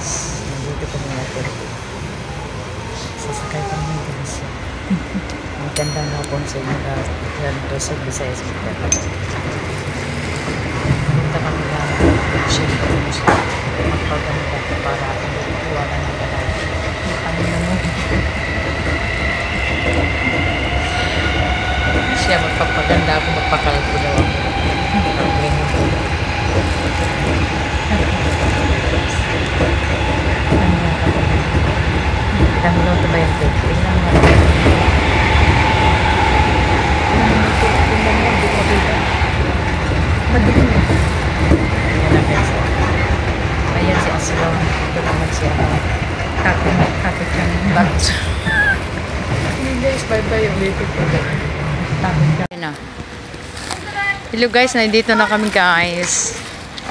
guys. Nandito kami na Turkey. Sasakay kami guys. Ang ganda na po sa inyo lahat. Yan, Luzon, Visayas, Mindanao. Punta kami na magpaganda para iwanan ng galaw. Ano naman? Siya magpapaganda ako, magpakalpo daw ako. Ilang minuto ba yung cake? Tingnan mo nga. Tingnan mo, hindi ko makita. Madilim mo. Ayan na guys. Ayan si Aswang. Ito naman siya. Takot siya. Hindi guys, bye-bye yung little ko. Takot siya. Hello guys, nandito na kami guys.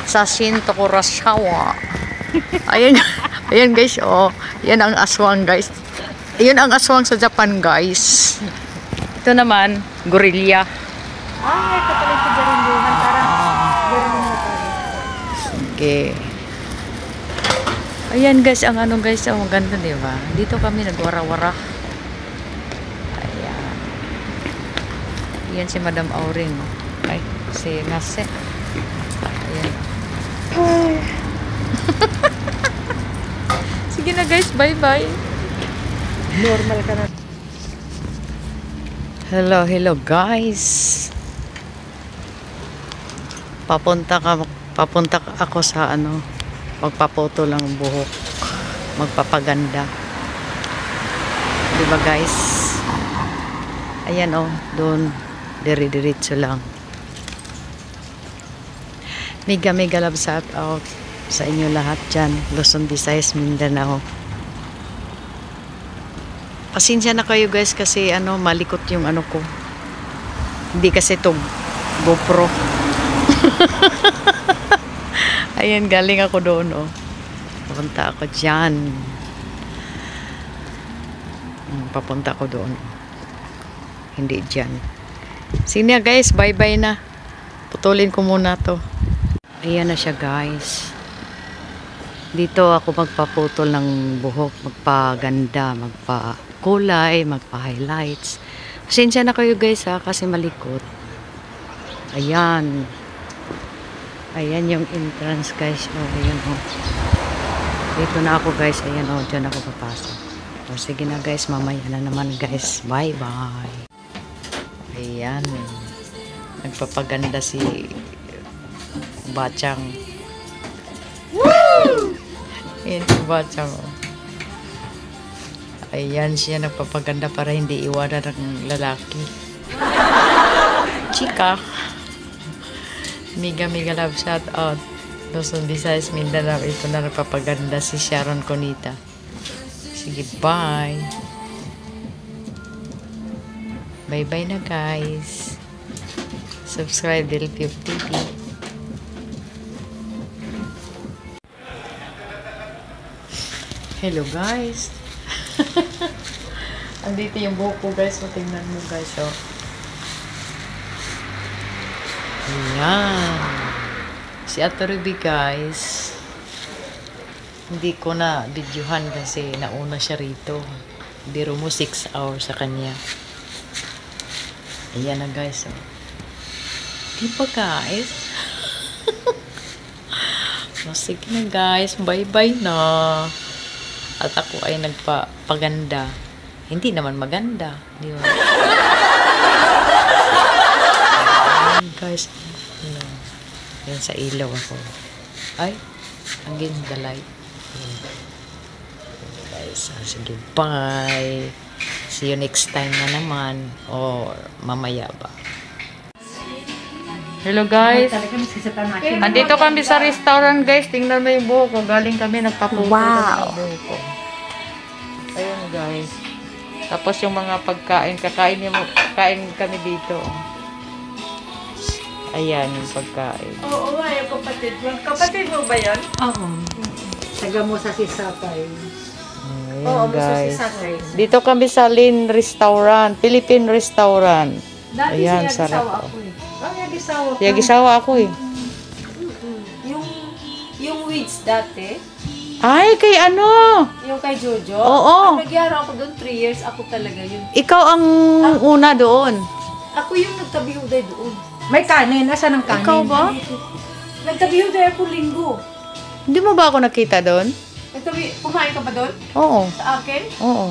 Sa Shinto Kurosawa. Ayan. Ayan guys, oh. Yan ang aswang guys. Ayun ang aswang sa Japan guys. Ito naman, gorilla. Ay, kapalay ko garinduhan. Parang sige. Ayan guys, ang ano guys, ang ganda diba? Dito kami nagwara-wara. Ayan. Ayan si Madam Auring. Ay, si Nase. Ayan. Ay. Sige na guys, bye-bye. Normal ka na. Hello guys. Papunta ako sa ano, magpapoto lang buhok, magpapaganda. 'Di ba guys? Ayan oh, doon dire-diretso lang. Mega love shout out sa inyo lahat dyan, Luzon, Visayas, Mindanao. Pasensya na kayo guys kasi ano, malikot yung ano ko. Hindi kasi to GoPro. Ayan, galing ako doon oh. Papunta ako dyan. Papunta ako doon. Hindi dyan. Sige guys, bye bye na. Putulin ko muna to. Ayan na siya guys. Dito ako magpaputol ng buhok, magpaganda, magpakulay, magpa-highlights. Pasensya na kayo guys ha, kasi malikot. Ayan. Ayan yung entrance guys. Oh, ayan oh. Dito na ako guys. Ayan oh, dyan ako papasok. O sige na guys, mamaya na naman guys. Bye bye. Ayan. Nagpapaganda si Bachang. Woo! Ayan si Bachang. Ayan siya nagpapaganda para hindi iwanan ng lalaki. Chika. Mega love shout out. Luzon, Visayas, Mindanao. Ito na nagpapaganda si Sharon Conita. Sige, bye. Bye bye na guys. Subscribe Delphi TV. Hello guys. Andito yung buhok ko guys. So, tingnan mo guys. Oh. Ayan. Si Ate Ruby guys. Hindi ko na videohan kasi nauna siya rito. Biro mo 6 hours sa kanya. Ayan na guys. Oh. Diba guys? Sige na guys. Bye bye na. At ako ay nagpapaganda. Hindi naman maganda. Di ba? Ayan, guys. Yan sa ilaw ako. Ay, against the light. Ayan. Guys, sige, bye. See you next time na naman. Or mamaya ba. Hello guys. Andito kami sa restaurant guys. Tingnan mo yung buhok ko. Galing kami nagpaputo. Wow. Ayun guys. Tapos yung mga pagkain. Kain kami dito. Ayan yung pagkain. Oo, yung kapatid mo. Kapatid mo ba yan? Oo. Taga mo sa Sisapay. Ayan Oo, guys. sa Sisapay. Dito kami sa Lin Restaurant. Philippine Restaurant. Dati ayan, siya sarap. gisawa ako eh. Gisawa Siya gisawa ako eh. Yung weeds dati, Ay, kay ano? Yung kay Jojo? Oo. Nagyaro ako doon, 3 years. Ako talaga yun. Ikaw ang una doon. Ako yung nagtabi-uday doon. May kanin. Asan ang kanin? Ikaw ba? Nagtabi-uday ako linggo. Hindi mo ba ako nakita doon? Kumain ka ba doon? Oo. Sa akin? Oo.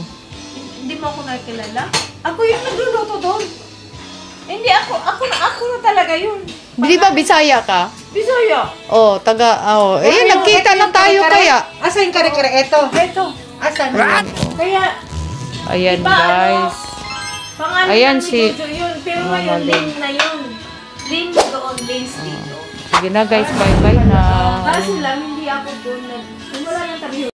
Hindi mo ako nakilala? Ako yung nagluluto doon. Hindi, ako na talaga yun. Di ba Bisaya ka? Bisaya. Oh, ayun, nagkita na tayo kaya. Asan yung kare-kare? Eto. Ito. Asan? Kaya, Ayan, Iba, ano? guys. pangalan Ayan ng si- Jojo yun. Pero Mama ngayon, Lynn. Lynn na yun. Lynn doon, Lynn's dito. Sige na, guys. Bye-bye na. Kaso lang, hindi ako doon wala nang tabi